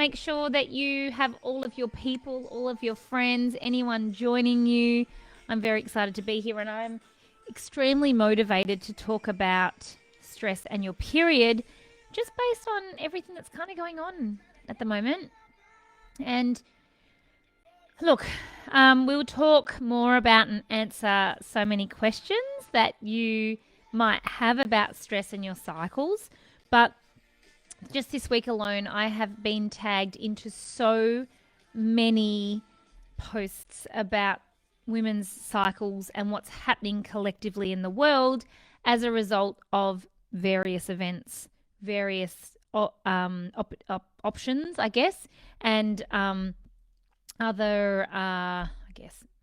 make sure that you have all of your people, all of your friends, anyone joining you. I'm very excited to be here, and I'm extremely motivated to talk about stress and your period just based on everything that's kind of going on at the moment. And look, we'll talk more about and answer so many questions that you might have about stress and your cycles. But just this week alone, I have been tagged into so many posts about women's cycles and what's happening collectively in the world as a result of various events, various options, I guess, and other,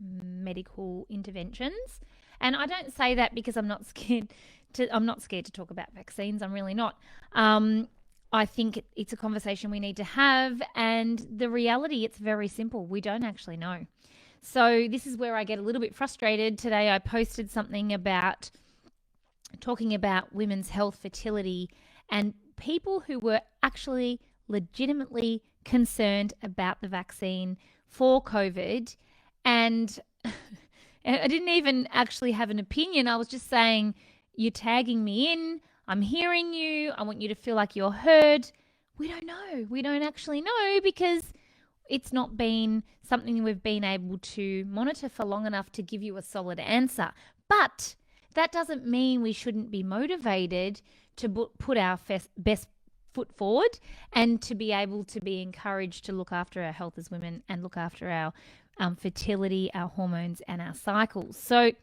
medical interventions. And I don't say that because I'm not scared to talk about vaccines. I'm really not. I think it's a conversation we need to have, and the reality, it's very simple. We don't actually know. So this is where I get a little bit frustrated. Today I posted something about talking about women's health, fertility, and people who were actually legitimately concerned about the vaccine for COVID. And I didn't even actually have an opinion. I was just saying, you're tagging me in. I'm hearing you. I want you to feel like you're heard. We don't know. We don't actually know because it's not been something we've been able to monitor for long enough to give you a solid answer. But that doesn't mean we shouldn't be motivated to put our best foot forward and to be able to be encouraged to look after our health as women and look after our fertility, our hormones, and our cycles. So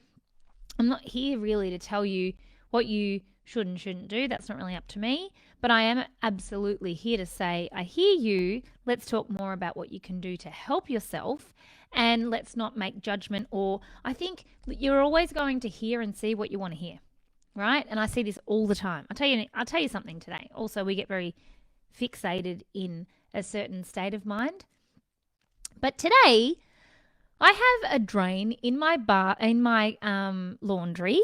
I'm not here really to tell you what you should and shouldn't do. That's not really up to me. But I am absolutely here to say, I hear you. Let's talk more about what you can do to help yourself, and let's not make judgment. Or I think you're always going to hear and see what you want to hear, right? And I see this all the time. I'll tell you something today. Also, we get very fixated in a certain state of mind. But today, I have a drain in my laundry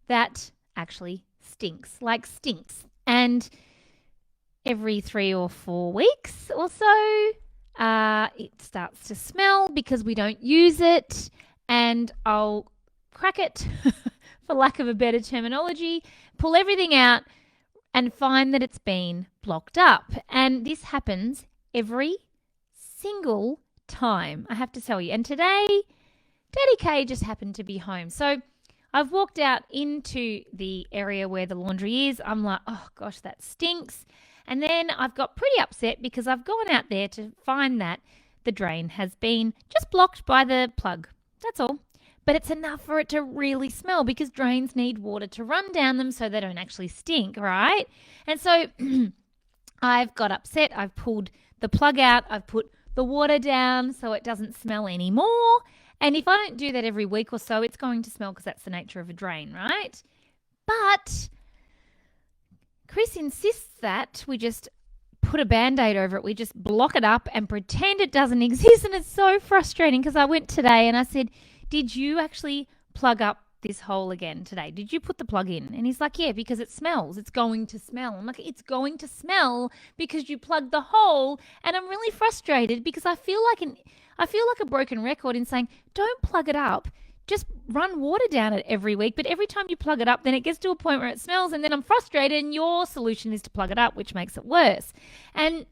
that actually stinks. And every 3 or 4 weeks or so, it starts to smell because we don't use it, and I'll crack it, for lack of a better terminology, pull everything out and find that it's been blocked up. And this happens every single time, I have to tell you. And today, Daddy K just happened to be home. So I've walked out into the area where the laundry is. I'm like, oh gosh, that stinks. And then I've got pretty upset because I've gone out there to find that the drain has been just blocked by the plug. That's all. But it's enough for it to really smell because drains need water to run down them so they don't actually stink, right? And so I've got upset. I've pulled the plug out. I've put the water down so it doesn't smell anymore. And if I don't do that every week or so, it's going to smell because that's the nature of a drain, right? But Chris insists that we just put a Band-Aid over it. We just block it up and pretend it doesn't exist. And it's so frustrating because I went today and I said, did you actually plug up this hole again today? Did you put the plug in? And he's like, yeah, because it smells. It's going to smell. I'm like, it's going to smell because you plugged the hole. And I'm really frustrated because I feel like a broken record in saying, don't plug it up. Just run water down it every week. But every time you plug it up, then it gets to a point where it smells, and then I'm frustrated, and your solution is to plug it up, which makes it worse. And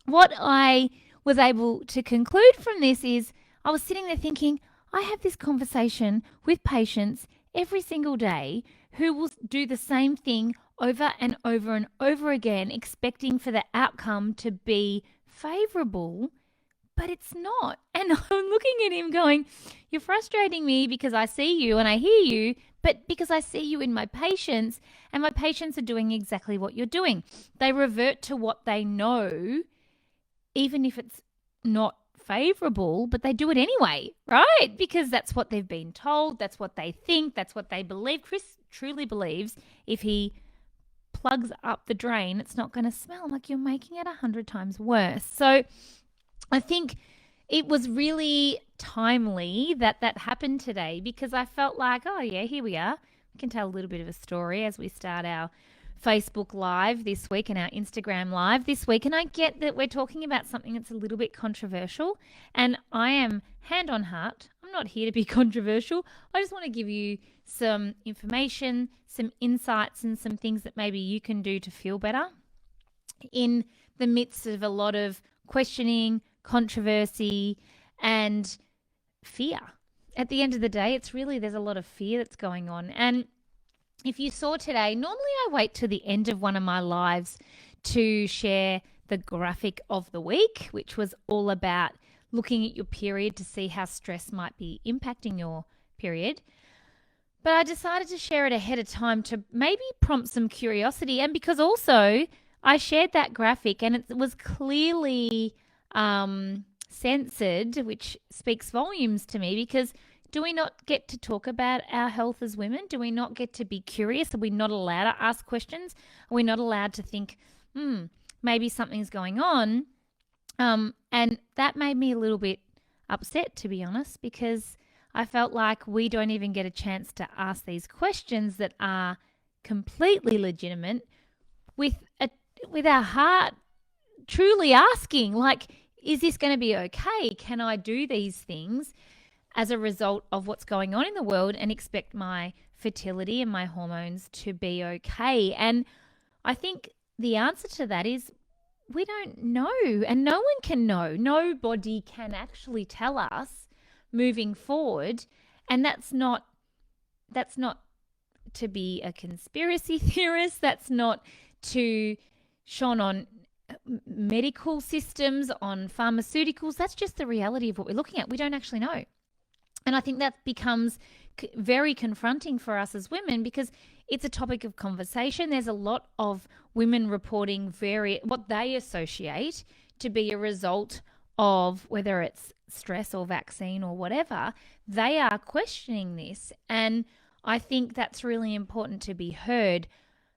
what I was able to conclude from this is I was sitting there thinking, I have this conversation with patients every single day who will do the same thing over and over and over again, expecting for the outcome to be favorable, but it's not. And I'm looking at him going, you're frustrating me because I see you and I hear you, but because I see you in my patients, and my patients are doing exactly what you're doing. They revert to what they know, even if it's not favorable, but they do it anyway, right? Because that's what they've been told, that's what they think, that's what they believe. Chris truly believes if he plugs up the drain, it's not going to smell. Like, you're making it 100 times worse. So I think it was really timely that happened today, because I felt like, oh yeah, here we are. We can tell a little bit of a story as we start our Facebook Live this week and our Instagram Live this week, and I get that we're talking about something that's a little bit controversial, and I am, hand on heart, I'm not here to be controversial. I just want to give you some information, some insights, and some things that maybe you can do to feel better in the midst of a lot of questioning, controversy, and fear. At the end of the day, there's a lot of fear that's going on. And if you saw today, normally I wait till the end of one of my lives to share the graphic of the week, which was all about looking at your period to see how stress might be impacting your period. But I decided to share it ahead of time to maybe prompt some curiosity, and because also I shared that graphic and it was clearly censored, which speaks volumes to me, because do we not get to talk about our health as women? Do we not get to be curious? Are we not allowed to ask questions? Are we not allowed to think, maybe something's going on? And that made me a little bit upset, to be honest, because I felt like we don't even get a chance to ask these questions that are completely legitimate with our heart truly asking, like, is this going to be okay? Can I do these things as a result of what's going on in the world and expect my fertility and my hormones to be okay? And I think the answer to that is we don't know, and no one can know. Nobody can actually tell us moving forward, and that's not to be a conspiracy theorist. That's not to shone on medical systems, on pharmaceuticals. That's just the reality of what we're looking at. We don't actually know. And I think that becomes very confronting for us as women, because it's a topic of conversation. There's a lot of women reporting what they associate to be a result of, whether it's stress or vaccine or whatever, they are questioning this. And I think that's really important to be heard.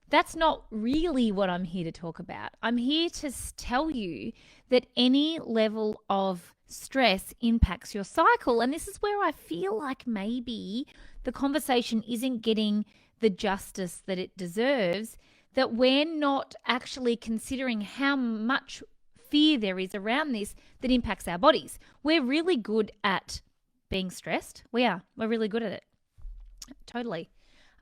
That's not really what I'm here to talk about. I'm here to tell you that any level of stress impacts your cycle. And this is where I feel like maybe the conversation isn't getting the justice that it deserves, that we're not actually considering how much fear there is around this that impacts our bodies. We're really good at being stressed. We are. We're really good at it. Totally.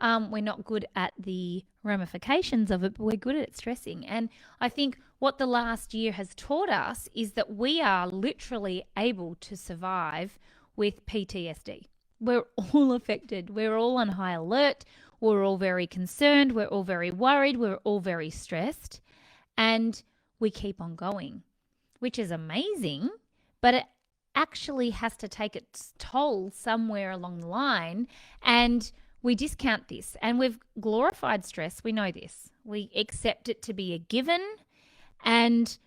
We're not good at the ramifications of it, but we're good at stressing. And I think what the last year has taught us is that we are literally able to survive with PTSD. We're all affected. We're all on high alert. We're all very concerned. We're all very worried. We're all very stressed. And we keep on going, which is amazing, but it actually has to take its toll somewhere along the line. And we discount this, and we've glorified stress. We know this. We accept it to be a given, and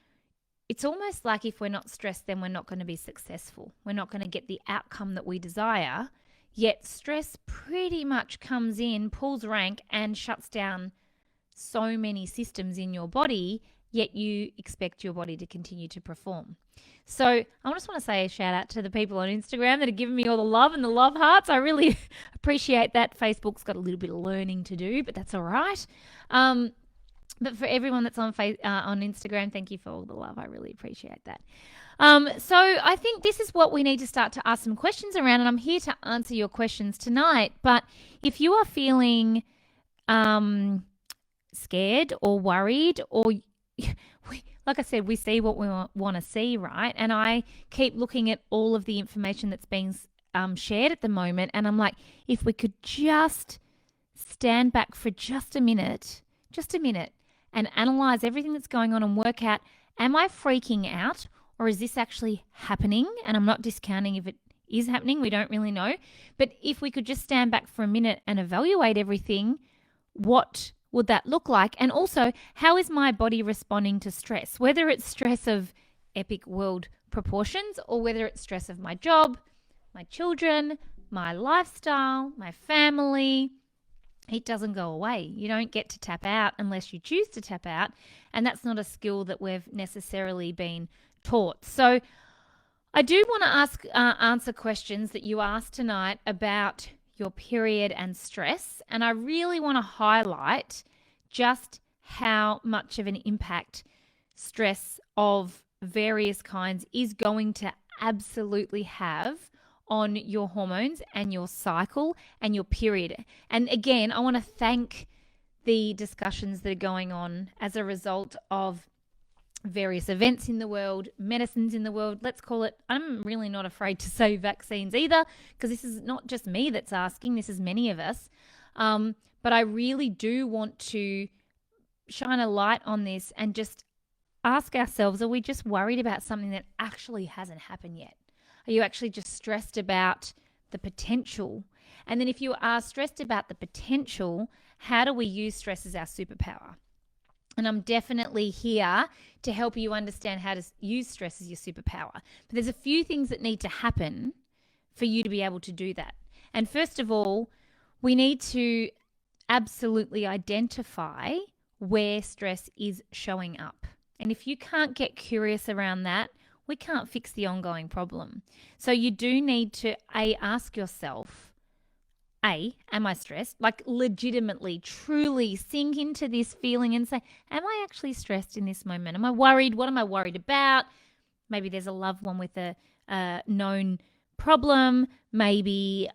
it's almost like if we're not stressed, then we're not going to be successful. We're not going to get the outcome that we desire, yet stress pretty much comes in, pulls rank, and shuts down so many systems in your body, yet you expect your body to continue to perform. So I just want to say a shout out to the people on Instagram that are giving me all the love and the love hearts. I really appreciate that. Facebook's got a little bit of learning to do, but that's all right. But for everyone that's on Instagram, thank you for all the love. I really appreciate that. So I think this is what we need to start to ask some questions around, and I'm here to answer your questions tonight. But if you are feeling scared or worried, or like I said, we see what we want to see, right? And I keep looking at all of the information that's being shared at the moment, and I'm like, if we could just stand back for just a minute, and analyze everything that's going on and work out, am I freaking out, or is this actually happening? And I'm not discounting if it is happening. We don't really know. But if we could just stand back for a minute and evaluate everything, what would that look like? And also, how is my body responding to stress? Whether it's stress of epic world proportions, or whether it's stress of my job, my children, my lifestyle, my family, it doesn't go away. You don't get to tap out unless you choose to tap out. And that's not a skill that we've necessarily been taught. So I do want to answer questions that you asked tonight about your period and stress. And I really want to highlight just how much of an impact stress of various kinds is going to absolutely have on your hormones and your cycle and your period. And again, I want to thank the discussions that are going on as a result of various events in the world, medicines in the world, let's call it. I'm really not afraid to say vaccines either, because this is not just me that's asking, this is many of us. But I really do want to shine a light on this and just ask ourselves, are we just worried about something that actually hasn't happened yet? Are you actually just stressed about the potential? And then if you are stressed about the potential, how do we use stress as our superpower? And I'm definitely here to help you understand how to use stress as your superpower. But there's a few things that need to happen for you to be able to do that. And first of all, we need to absolutely identify where stress is showing up. And if you can't get curious around that, we can't fix the ongoing problem. So you do need to ask yourself, am I stressed? Like legitimately, truly sink into this feeling and say, am I actually stressed in this moment? Am I worried? What am I worried about? Maybe there's a loved one with a known problem. Maybe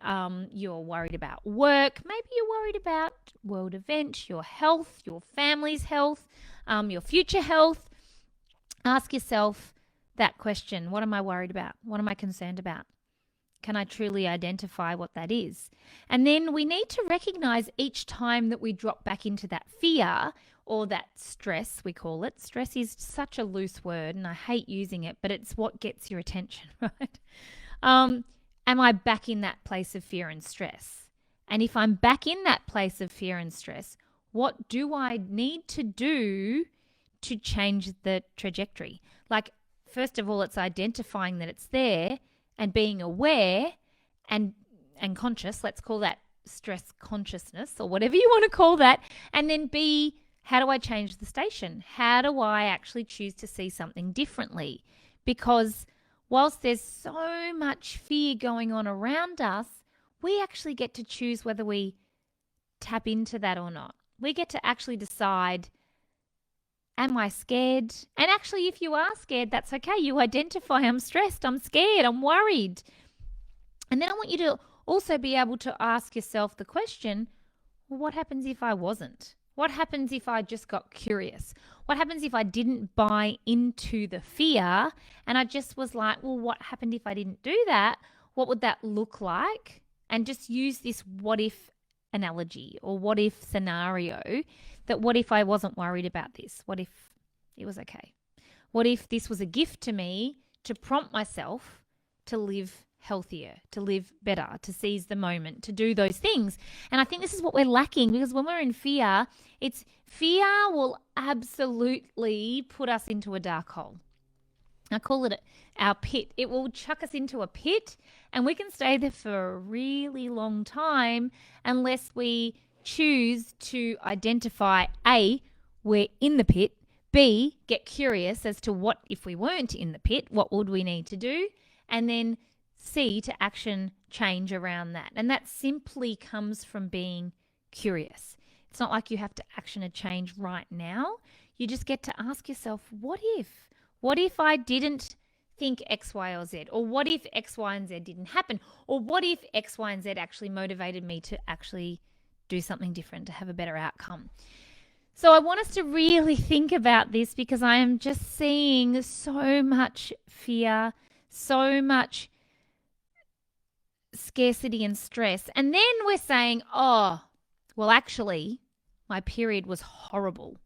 you're worried about work. Maybe you're worried about world events, your health, your family's health, your future health. Ask yourself that question. What am I worried about? What am I concerned about? Can I truly identify what that is? And then we need to recognize each time that we drop back into that fear or that stress, we call it. Stress is such a loose word and I hate using it, but it's what gets your attention, right? Am I back in that place of fear and stress? And if I'm back in that place of fear and stress, what do I need to do to change the trajectory? Like, first of all, it's identifying that it's there and being aware and conscious. Let's call that stress consciousness or whatever you want to call that. And then B, how do I change the station? How do I actually choose to see something differently? Because whilst there's so much fear going on around us, we actually get to choose whether we tap into that or not. We get to actually decide, am I scared? And actually, if you are scared, that's okay. You identify, I'm stressed, I'm scared, I'm worried. And then I want you to also be able to ask yourself the question, well, what happens if I wasn't? What happens if I just got curious? What happens if I didn't buy into the fear and I just was like, well, what happened if I didn't do that? What would that look like? And just use this what if analogy or what if scenario, that what if I wasn't worried about this? What if it was okay? What if this was a gift to me to prompt myself to live healthier, to live better, to seize the moment, to do those things? And I think this is what we're lacking, because when we're in fear, fear will absolutely put us into a dark hole. I call it our pit. It will chuck us into a pit and we can stay there for a really long time unless we choose to identify A, we're in the pit, B, get curious as to what if we weren't in the pit, what would we need to do, and then C, to action change around that. And that simply comes from being curious. It's not like you have to action a change right now. You just get to ask yourself, what if? What if I didn't think X, Y, or Z? Or what if X, Y, and Z didn't happen? Or what if X, Y, and Z actually motivated me to actually do something different, to have a better outcome? So I want us to really think about this, because I am just seeing so much fear, so much scarcity and stress. And then we're saying, oh, well, actually, my period was horrible.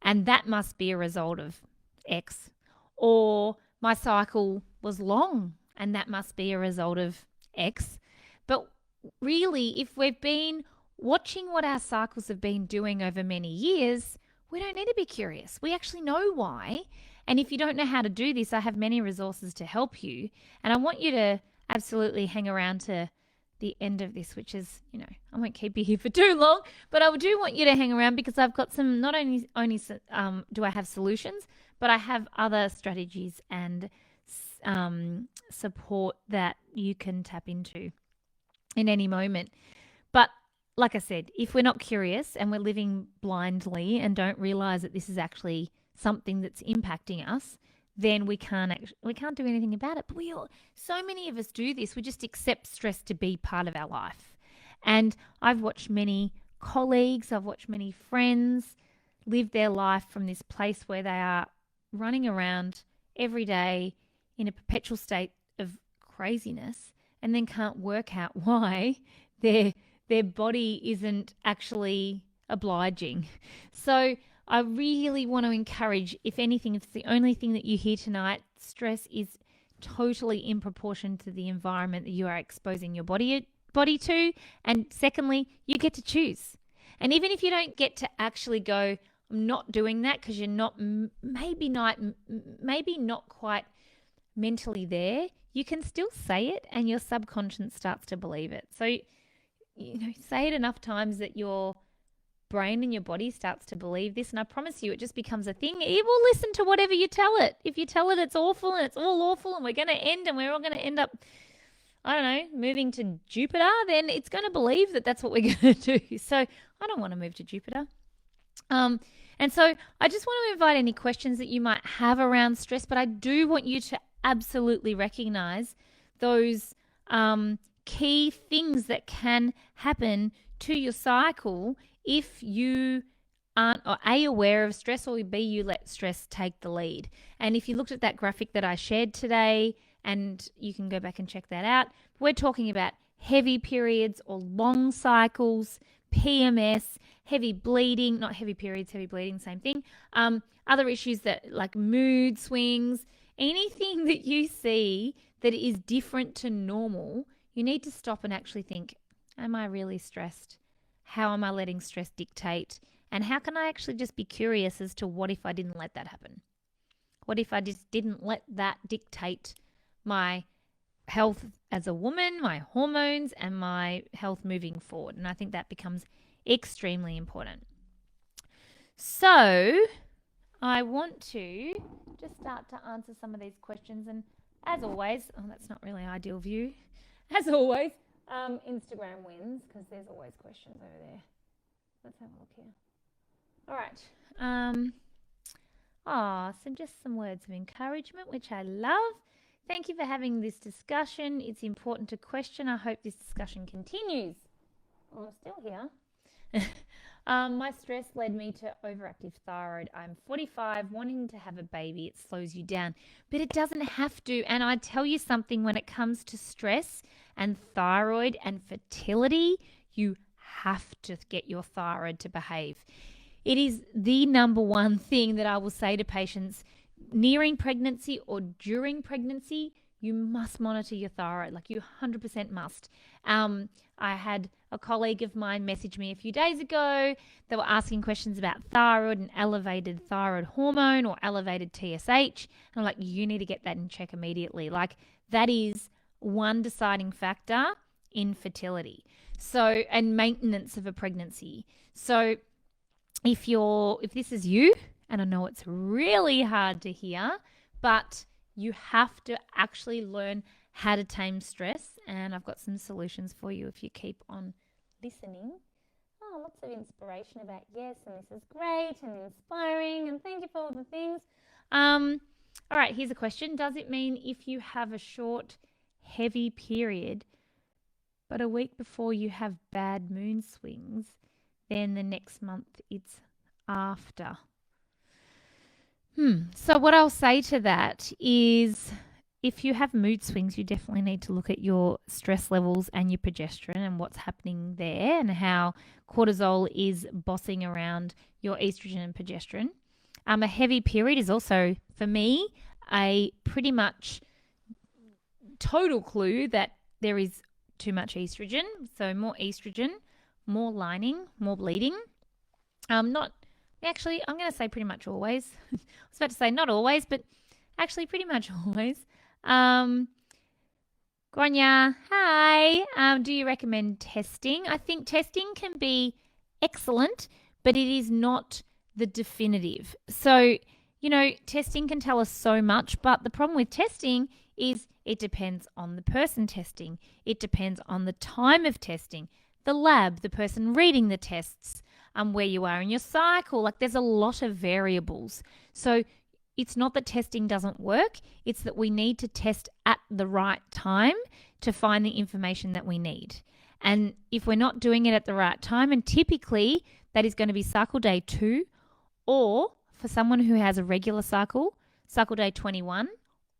And that must be a result of X. Or my cycle was long and that must be a result of X. But really, if we've been watching what our cycles have been doing over many years, we don't need to be curious. We actually know why. And if you don't know how to do this, I have many resources to help you. And I want you to absolutely hang around to the end of this, which is, I won't keep you here for too long, but I do want you to hang around, because I've got some, not only do I have solutions, but I have other strategies and support that you can tap into in any moment. But like I said, if we're not curious and we're living blindly and don't realize that this is actually something that's impacting us, then we can't do anything about it. But so many of us do this. We just accept stress to be part of our life. And I've watched many colleagues, I've watched many friends live their life from this place where they are running around every day in a perpetual state of craziness and then can't work out why their body isn't actually obliging. So I really want to encourage, if anything, if it's the only thing that you hear tonight, stress is totally in proportion to the environment that you are exposing your body to. And secondly, you get to choose. And even if you don't get to actually go, I'm not doing that, because you're not, maybe not quite mentally there, you can still say it and your subconscious starts to believe it. So, say it enough times that your brain and your body starts to believe this, and I promise you it just becomes a thing. It will listen to whatever you tell it. If you tell it it's awful and it's all awful and we're going to end and we're all going to end up, I don't know, moving to Jupiter, then it's going to believe that that's what we're going to do. So I don't want to move to Jupiter. And so I just want to invite any questions that you might have around stress, but I do want you to absolutely recognize those key things that can happen to your cycle if you aren't A, aware of stress, or B, you let stress take the lead. And if you looked at that graphic that I shared today, and you can go back and check that out, we're talking about heavy periods or long cycles, PMS, heavy bleeding, not heavy periods, heavy bleeding, same thing. Other issues that like mood swings, anything that you see that is different to normal, you need to stop and actually think, am I really stressed? How am I letting stress dictate? And how can I actually just be curious as to what if I didn't let that happen? What if I just didn't let that dictate my health as a woman, my hormones, and my health moving forward? And I think that becomes extremely important. So I want to just start to answer some of these questions. And as always, that's not really an ideal view. As always, Instagram wins because there's always questions over there. Let's have a look here. All right. So just some words of encouragement, which I love. Thank you for having this discussion. It's important to question. I hope this discussion continues. I'm still here. My stress led me to overactive thyroid. I'm 45, wanting to have a baby. It slows you down, but it doesn't have to. And I tell you something, when it comes to stress and thyroid and fertility, you have to get your thyroid to behave. It is the number one thing that I will say to patients nearing pregnancy or during pregnancy. You must monitor your thyroid, like you 100% must. I had a colleague of mine message me a few days ago. They were asking questions about thyroid and elevated thyroid hormone or elevated TSH. And I'm like, you need to get that in check immediately. Like that is one deciding factor in fertility. So, and maintenance of a pregnancy. So if this is you, and I know it's really hard to hear, but you have to actually learn how to tame stress, and I've got some solutions for you if you keep on listening. Oh, lots of inspiration about yes, and this is great and inspiring, and thank you for all the things. All right, here's a question. Does it mean if you have a short, heavy period, but a week before you have bad mood swings, then the next month it's after? So what I'll say to that is if you have mood swings, you definitely need to look at your stress levels and your progesterone and what's happening there and how cortisol is bossing around your estrogen and progesterone. A heavy period is also, for me, a pretty much total clue that there is too much estrogen. So more estrogen, more lining, more bleeding. Actually, I'm going to say pretty much always. I was about to say not always, but actually pretty much always. Grania, hi. Do you recommend testing? I think testing can be excellent, but it is not the definitive. So, testing can tell us so much, but the problem with testing is it depends on the person testing. It depends on the time of testing. the lab, the person reading the tests, where you are in your cycle. Like, there's a lot of variables. So it's not that testing doesn't work. It's that we need to test at the right time to find the information that we need. And if we're not doing it at the right time, and typically that is going to be cycle day 2, or for someone who has a regular cycle, cycle day 21,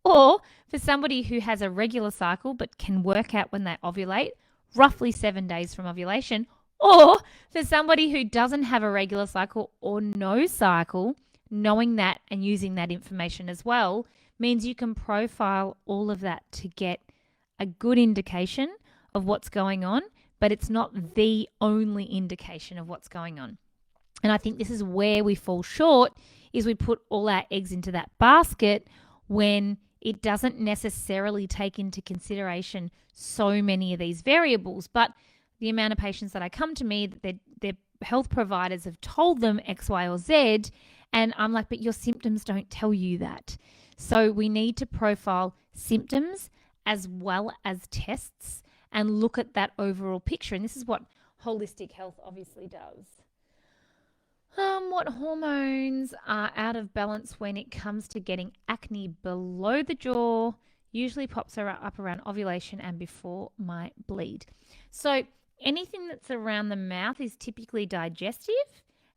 or for somebody who has a regular cycle but can work out when they ovulate, roughly 7 days from ovulation, or for somebody who doesn't have a regular cycle or no cycle, knowing that and using that information as well means you can profile all of that to get a good indication of what's going on, but it's not the only indication of what's going on. And I think this is where we fall short, is we put all our eggs into that basket when it doesn't necessarily take into consideration so many of these variables. But the amount of patients that I come to me, that their health providers have told them X, Y, or Z, and I'm like, but your symptoms don't tell you that. So we need to profile symptoms as well as tests and look at that overall picture. And this is what holistic health obviously does. What hormones are out of balance when it comes to getting acne below the jaw? Usually pops up around ovulation and before my bleed. So anything that's around the mouth is typically digestive,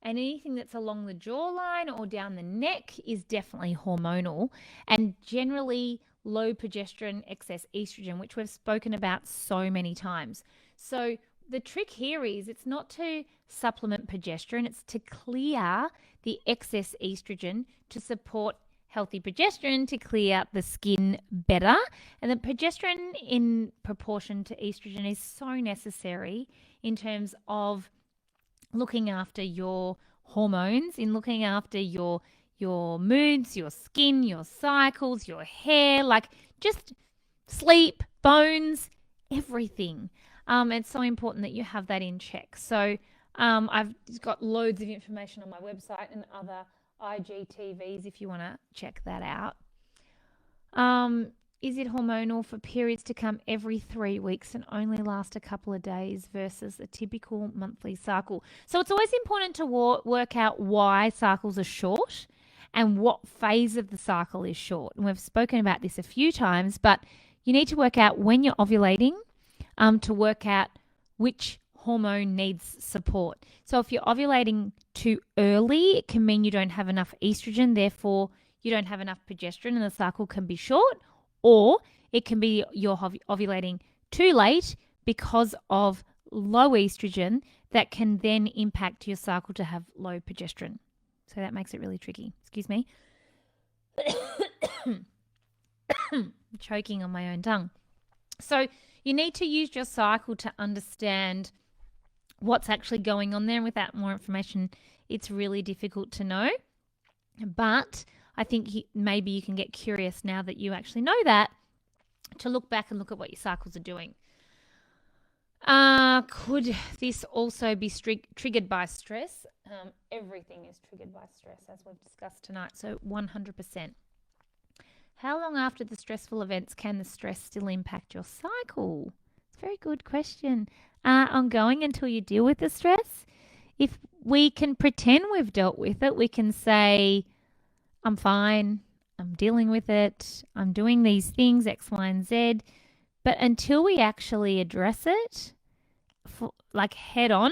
and anything that's along the jawline or down the neck is definitely hormonal, and generally low progesterone, excess estrogen, which we've spoken about so many times. So the trick here is it's not to supplement progesterone, it's to clear the excess estrogen to support healthy progesterone to clear out the skin better. And the progesterone in proportion to estrogen is so necessary in terms of looking after your hormones, in looking after your moods, your skin, your cycles, your hair, like just sleep, bones, everything. It's so important that you have that in check. So I've got loads of information on my website and other IGTVs if you want to check that out. Is it hormonal for periods to come every 3 weeks and only last a couple of days versus a typical monthly cycle? So it's always important to work out why cycles are short and what phase of the cycle is short. And we've spoken about this a few times, but you need to work out when you're ovulating to work out which hormone needs support. So if you're ovulating too early, it can mean you don't have enough estrogen, therefore you don't have enough progesterone and the cycle can be short. Or it can be you're ovulating too late because of low estrogen that can then impact your cycle to have low progesterone. So that makes it really tricky. Excuse me. I'm choking on my own tongue. So you need to use your cycle to understand what's actually going on there. And without more information, it's really difficult to know. But I think maybe you can get curious now that you actually know that, to look back and look at what your cycles are doing. Could this also be triggered by stress? Everything is triggered by stress, as we've discussed tonight. So 100%. How long after the stressful events can the stress still impact your cycle? It's a very good question. Ongoing until you deal with the stress. If we can pretend we've dealt with it, we can say, I'm fine, I'm dealing with it, I'm doing these things, X, Y, and Z. But until we actually address it, like head on,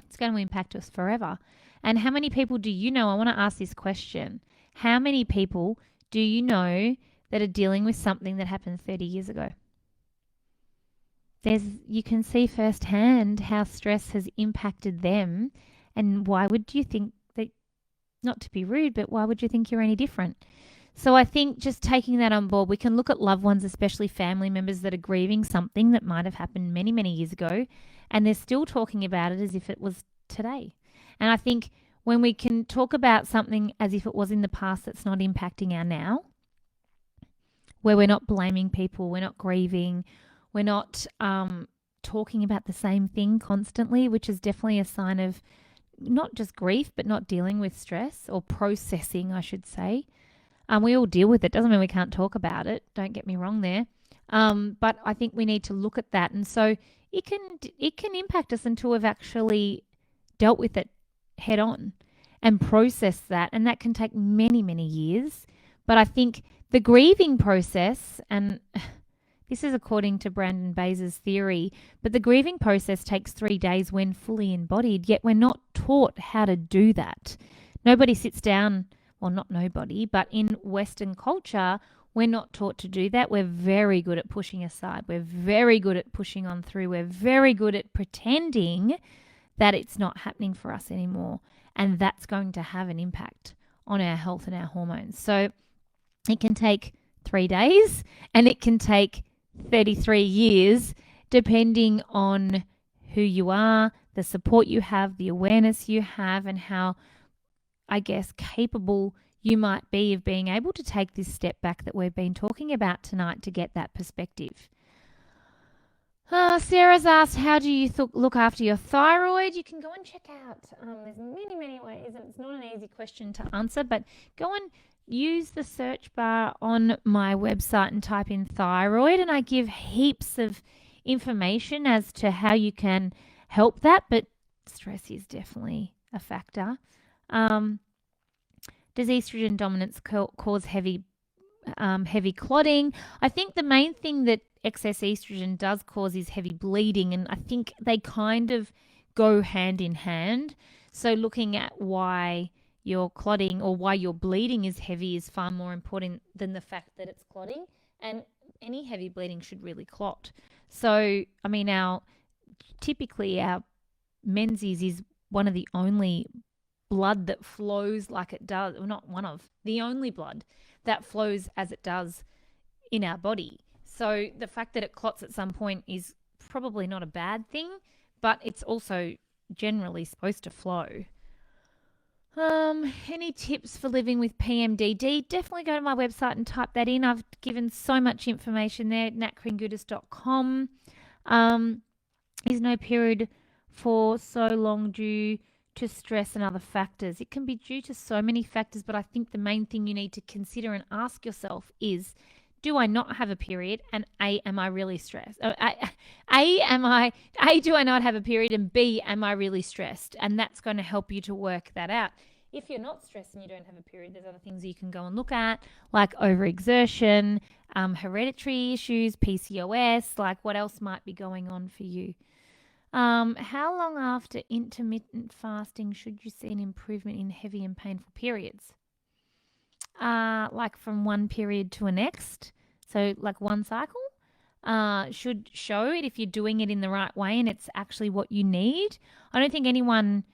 it's going to impact us forever. And how many people do you know? I want to ask this question. How many people do you know that are dealing with something that happened 30 years ago? You can see firsthand how stress has impacted them. And why would you think that, not to be rude, but why would you think you're any different? So I think just taking that on board, we can look at loved ones, especially family members that are grieving something that might have happened many, many years ago, and they're still talking about it as if it was today. And I think when we can talk about something as if it was in the past that's not impacting our now, where we're not blaming people, we're not grieving, we're not talking about the same thing constantly, which is definitely a sign of not just grief, but not dealing with stress, or processing, I should say. We all deal with it. Doesn't mean we can't talk about it. Don't get me wrong there. But I think we need to look at that. And so it can impact us until we've actually dealt with it head on and processed that, and that can take many, many years. But I think the grieving process, and this is according to Brandon Baser's theory, but the grieving process takes 3 days when fully embodied, yet we're not taught how to do that. Nobody sits down, well, not nobody, but in Western culture, we're not taught to do that. We're very good at pushing aside. We're very good at pushing on through. We're very good at pretending that it's not happening for us anymore. And that's going to have an impact on our health and our hormones. So it can take 3 days and it can take 33 years, depending on who you are, the support you have, the awareness you have, and how, I guess, capable you might be of being able to take this step back that we've been talking about tonight to get that perspective. Sarah's asked, how do you look after your thyroid? You can go and check out. There's many, many ways, and it's not an easy question to answer, but go and use the search bar on my website and type in thyroid, and I give heaps of information as to how you can help that, but stress is definitely a factor. Does estrogen dominance cause heavy clotting? I think the main thing that excess estrogen does cause is heavy bleeding, and I think they kind of go hand in hand. So looking at why your clotting or why your bleeding is heavy is far more important than the fact that it's clotting, and any heavy bleeding should really clot. So, I mean, typically our menses is one of the only blood that flows like it does, or not one of, the only blood that flows as it does in our body. So the fact that it clots at some point is probably not a bad thing, but it's also generally supposed to flow. Any tips for living with PMDD? Definitely go to my website and type that in. I've given so much information there, natkringudis.com. Is no period for so long due to stress and other factors? It can be due to so many factors, but I think the main thing you need to consider and ask yourself is, do I not have a period? And A, am I really stressed? Do I not have a period? And B, am I really stressed? And that's going to help you to work that out. If you're not stressed and you don't have a period, there's other things you can go and look at, like overexertion, hereditary issues, PCOS, like what else might be going on for you. How long after intermittent fasting should you see an improvement in heavy and painful periods? Like from one period to a next. So like one cycle should show it if you're doing it in the right way and it's actually what you need. I don't think anyone,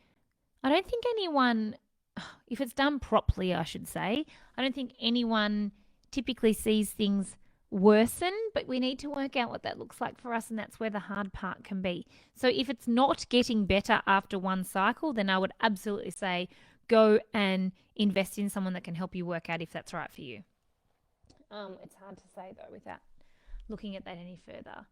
if it's done properly, I should say, I don't think anyone typically sees things worsen, but we need to work out what that looks like for us, and that's where the hard part can be. So if it's not getting better after one cycle, then I would absolutely say go and invest in someone that can help you work out if that's right for you. It's hard to say though without looking at that any further.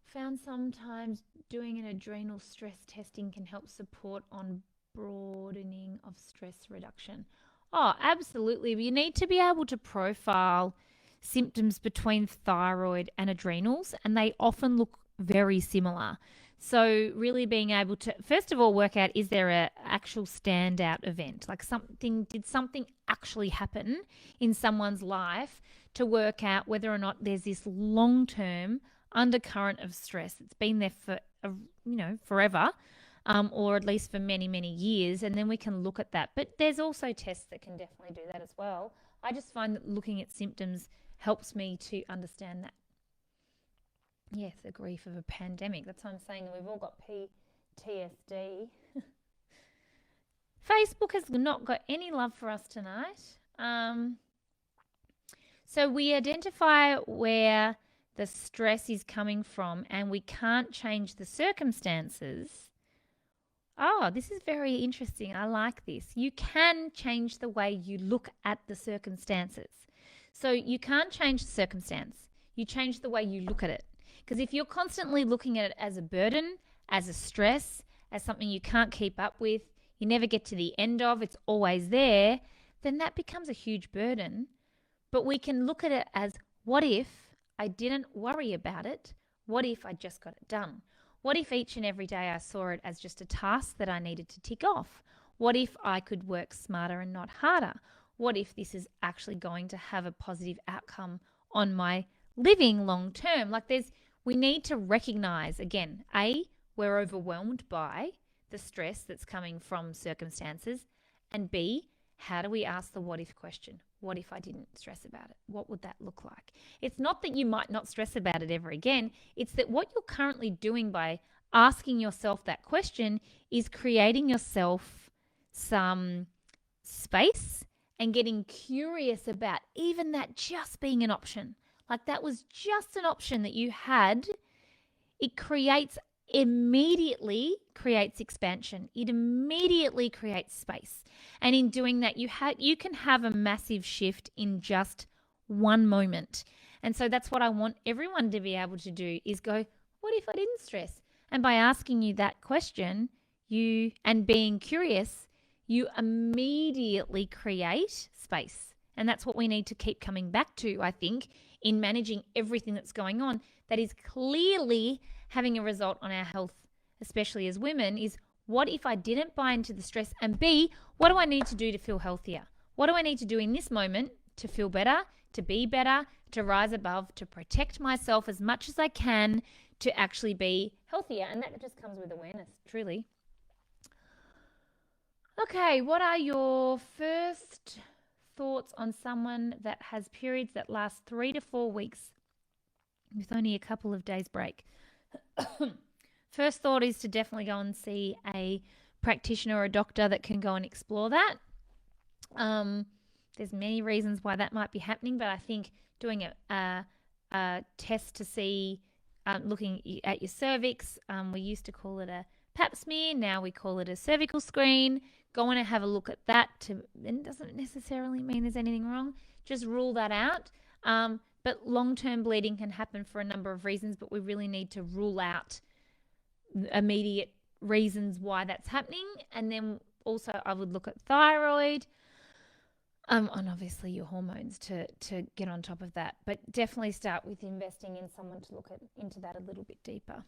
Found sometimes doing an adrenal stress testing can help support on broadening of stress reduction. Oh, absolutely. You need to be able to profile symptoms between thyroid and adrenals, and they often look very similar. So really being able to, first of all, work out, is there an actual standout event? Like did something actually happen in someone's life to work out whether or not there's this long-term undercurrent of stress. It's been there for, forever, or at least for many, many years, and then we can look at that. But there's also tests that can definitely do that as well. I just find that looking at symptoms helps me to understand that. Yes, the grief of a pandemic. That's why I'm saying that we've all got PTSD. Facebook has not got any love for us tonight. So we identify where the stress is coming from and we can't change the circumstances. Oh, this is very interesting. I like this. You can change the way you look at the circumstances. So you can't change the circumstance. You change the way you look at it. Because if you're constantly looking at it as a burden, as a stress, as something you can't keep up with, you never get to the end of, it's always there, then that becomes a huge burden. But we can look at it as, what if I didn't worry about it? What if I just got it done? What if each and every day I saw it as just a task that I needed to tick off? What if I could work smarter and not harder? What if this is actually going to have a positive outcome on my living long term? We need to recognize, again, we're overwhelmed by the stress that's coming from circumstances, and B, how do we ask the what if question? What if I didn't stress about it? What would that look like? It's not that you might not stress about it ever again. It's that what you're currently doing by asking yourself that question is creating yourself some space and getting curious about even that just being an option. Like that was just an option that you had. It immediately creates expansion. It immediately creates space. And in doing that, you can have a massive shift in just one moment. And so that's what I want everyone to be able to do is go, what if I didn't stress? And by asking you that question, and being curious, you immediately create space. And that's what we need to keep coming back to, I think, in managing everything that's going on that is clearly having a result on our health, especially as women, is what if I didn't buy into the stress? And B, what do I need to do to feel healthier? What do I need to do in this moment to feel better, to be better, to rise above, to protect myself as much as I can, to actually be healthier? And that just comes with awareness, truly. Okay, what are your first thoughts on someone that has periods that last 3 to 4 weeks with only a couple of days break? First thought is to definitely go and see a practitioner or a doctor that can go and explore that. There's many reasons why that might be happening, but I think doing a test to see, looking at your cervix, we used to call it a pap smear, now we call it a cervical screen. Go on and have a look at that. It doesn't necessarily mean there's anything wrong. Just rule that out. But long-term bleeding can happen for a number of reasons, but we really need to rule out immediate reasons why that's happening. And then also I would look at thyroid, and obviously your hormones to get on top of that. But definitely start with investing in someone to look into that a little bit deeper.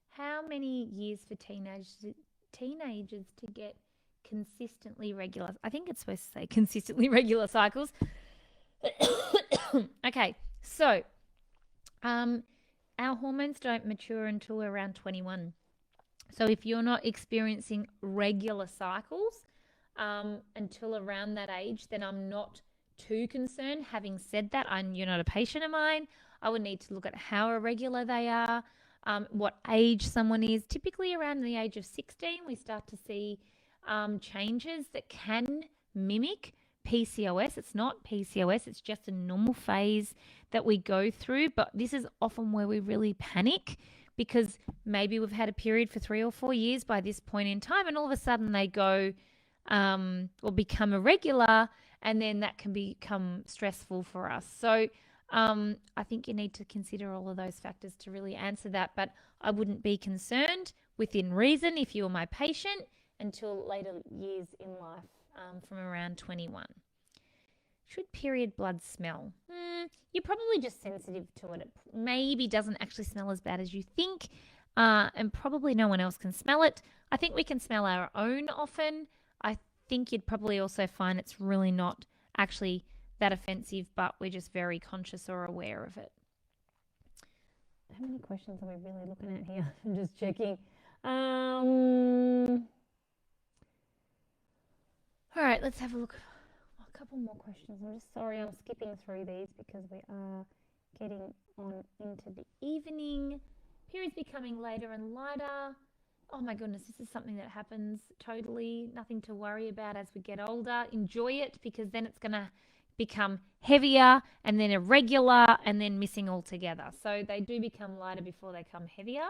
How many years for teenagers to get consistently regular? I think it's supposed to say consistently regular cycles. Okay, so our hormones don't mature until we're around 21. So if you're not experiencing regular cycles until around that age, then I'm not too concerned. Having said that, you're not a patient of mine. I would need to look at how irregular they are, what age someone is. Typically around the age of 16, we start to see changes that can mimic PCOS. It's not PCOS, it's just a normal phase that we go through, but this is often where we really panic because maybe we've had a period for 3 or 4 years by this point in time, and all of a sudden they go or become irregular, and then that can become stressful for us. So I think you need to consider all of those factors to really answer that, but I wouldn't be concerned within reason if you were my patient until later years in life, from around 21. Should period blood smell? You're probably just sensitive to it. It maybe doesn't actually smell as bad as you think, and probably no one else can smell it. I think we can smell our own often. I think you'd probably also find it's really not actually that offensive, but we're just very conscious or aware of it. How many questions are we really looking at here? I'm just checking. All right, let's have a look. A couple more questions. I'm just sorry I'm skipping through these because we are getting on into the evening. Periods becoming later and lighter. Oh my goodness, this is something that happens totally. Nothing to worry about as we get older. Enjoy it because then it's going to become heavier and then irregular and then missing altogether. So they do become lighter before they become heavier.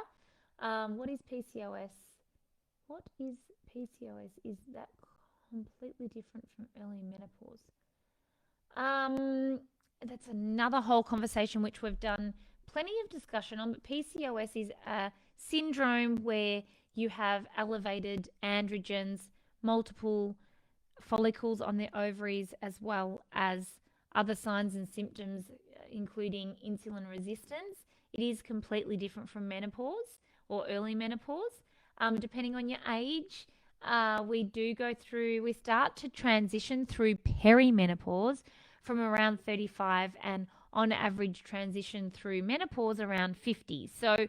What is PCOS? What is PCOS? Is that completely different from early menopause? That's another whole conversation which we've done plenty of discussion on, but PCOS is a syndrome where you have elevated androgens, multiple follicles on the ovaries, as well as other signs and symptoms, including insulin resistance. It is completely different from menopause or early menopause. Depending on your age, we start to transition through perimenopause from around 35 and on average transition through menopause around 50. So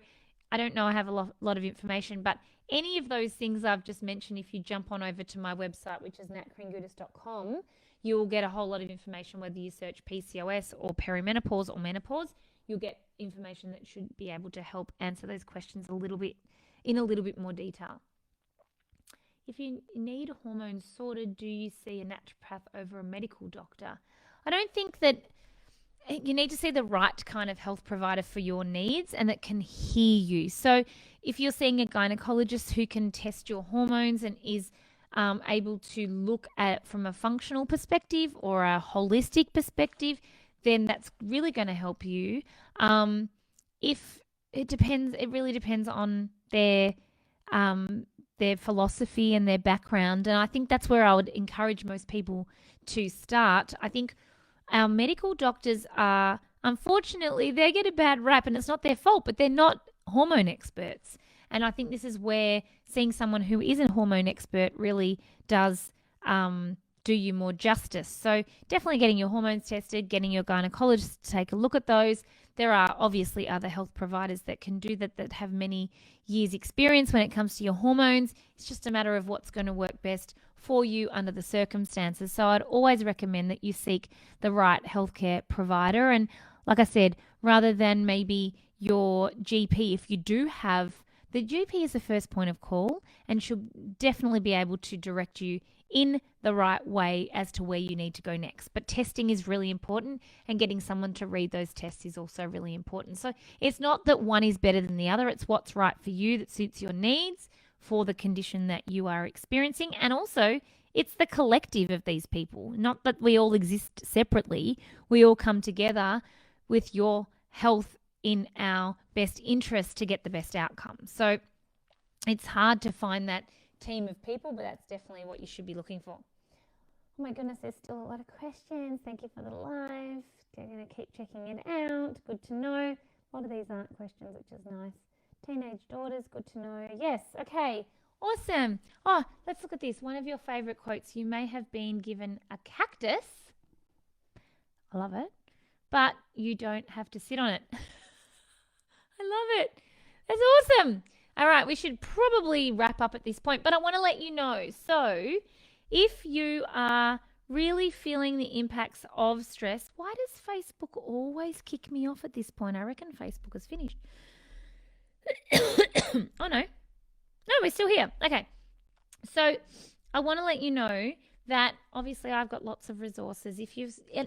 I don't know, I have a lot of information, but any of those things I've just mentioned, if you jump on over to my website, which is natkringudis.com, you'll get a whole lot of information, whether you search PCOS or perimenopause or menopause. You'll get information that should be able to help answer those questions in a little bit more detail. If you need hormones sorted, do you see a naturopath over a medical doctor? I don't think that you need to see the right kind of health provider for your needs and that can hear you. So if you're seeing a gynecologist who can test your hormones and is able to look at it from a functional perspective or a holistic perspective, then that's really going to help you. If it depends, it really depends on their philosophy and their background. And I think that's where I would encourage most people to start. I think our medical doctors are, unfortunately, they get a bad rap, and it's not their fault, but they're not hormone experts. And I think this is where seeing someone who is a hormone expert really does do you more justice. So definitely getting your hormones tested, getting your gynecologist to take a look at those. There are obviously other health providers that can do that have many years experience when it comes to your hormones. It's just a matter of what's going to work best for you under the circumstances. So I'd always recommend that you seek the right healthcare provider. And like I said, rather than maybe your GP, if you do have, the GP is the first point of call and should definitely be able to direct you in the right way as to where you need to go next. But testing is really important, and getting someone to read those tests is also really important. So it's not that one is better than the other. It's what's right for you that suits your needs for the condition that you are experiencing. And also, it's the collective of these people, not that we all exist separately. We all come together with your health in our best interest to get the best outcome. So it's hard to find that team of people, but that's definitely what you should be looking for. Oh my goodness, there's still a lot of questions. Thank you for the live. They're going to keep checking it out. Good to know. A lot of these aren't questions, which is nice. Teenage daughters, good to know. Yes, okay, awesome. Oh, let's look at this. One of your favorite quotes. You may have been given a cactus. I love it. But you don't have to sit on it. I love it. That's awesome. All right, we should probably wrap up at this point, but I want to let you know. So if you are really feeling the impacts of stress, why does Facebook always kick me off at this point? I reckon Facebook is finished. Oh, no. No, we're still here. Okay. So I want to let you know that obviously I've got lots of resources. If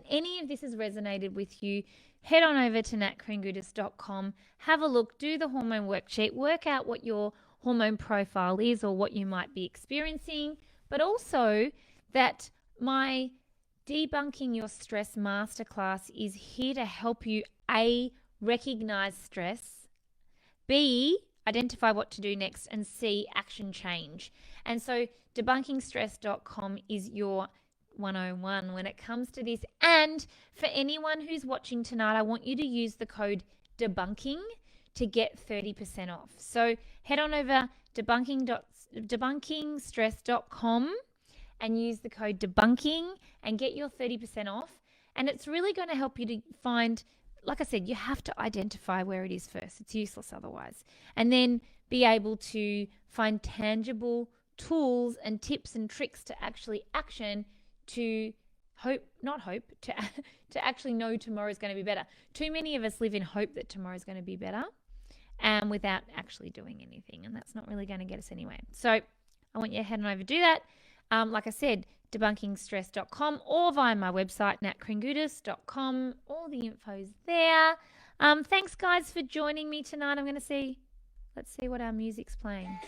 any of this has resonated with you, head on over to natkringudis.com, have a look, do the hormone worksheet, work out what your hormone profile is or what you might be experiencing, but also that my Debunking Your Stress Masterclass is here to help you, A, recognize stress, B, identify what to do next, and C, action change. And so debunkingstress.com is your 101 when it comes to this. And for anyone who's watching tonight, I want you to use the code debunking to get 30% off. So head on over debunkingstress.com and use the code debunking and get your 30% off. And it's really going to help you to find, like I said, you have to identify where it is first. It's useless otherwise. And then be able to find tangible tools and tips and tricks to actually action to actually know tomorrow's going to be better. Too many of us live in hope that tomorrow's going to be better without actually doing anything, and that's not really going to get us anywhere. So I want you to head on over to do that. Like I said, debunkingstress.com or via my website, natkringudis.com. All the info's there. Thanks, guys, for joining me tonight. I'm going to see, let's see what our music's playing.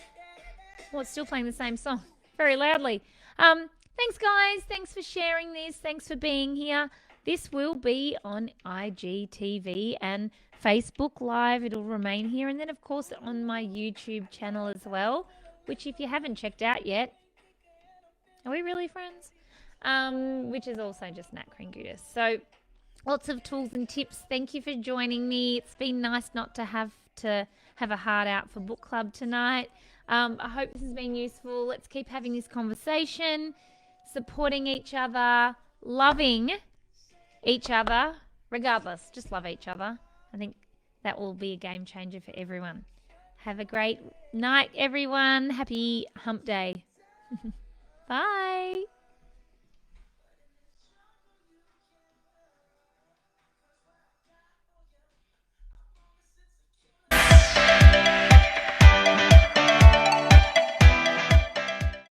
Well, it's still playing the same song very loudly. Thanks, guys. Thanks for sharing this. Thanks for being here. This will be on IGTV and Facebook Live. It'll remain here. And then, of course, on my YouTube channel as well, which if you haven't checked out yet, are we really friends? Which is also just Nat Kringudis. So Lots of tools and tips. Thank you for joining me. It's been nice not to have a heart out for book club tonight. I hope this has been useful. Let's keep having this conversation, supporting each other, loving each other, regardless. Just love each other. I think that will be a game changer for everyone. Have a great night, everyone. Happy hump day. Bye.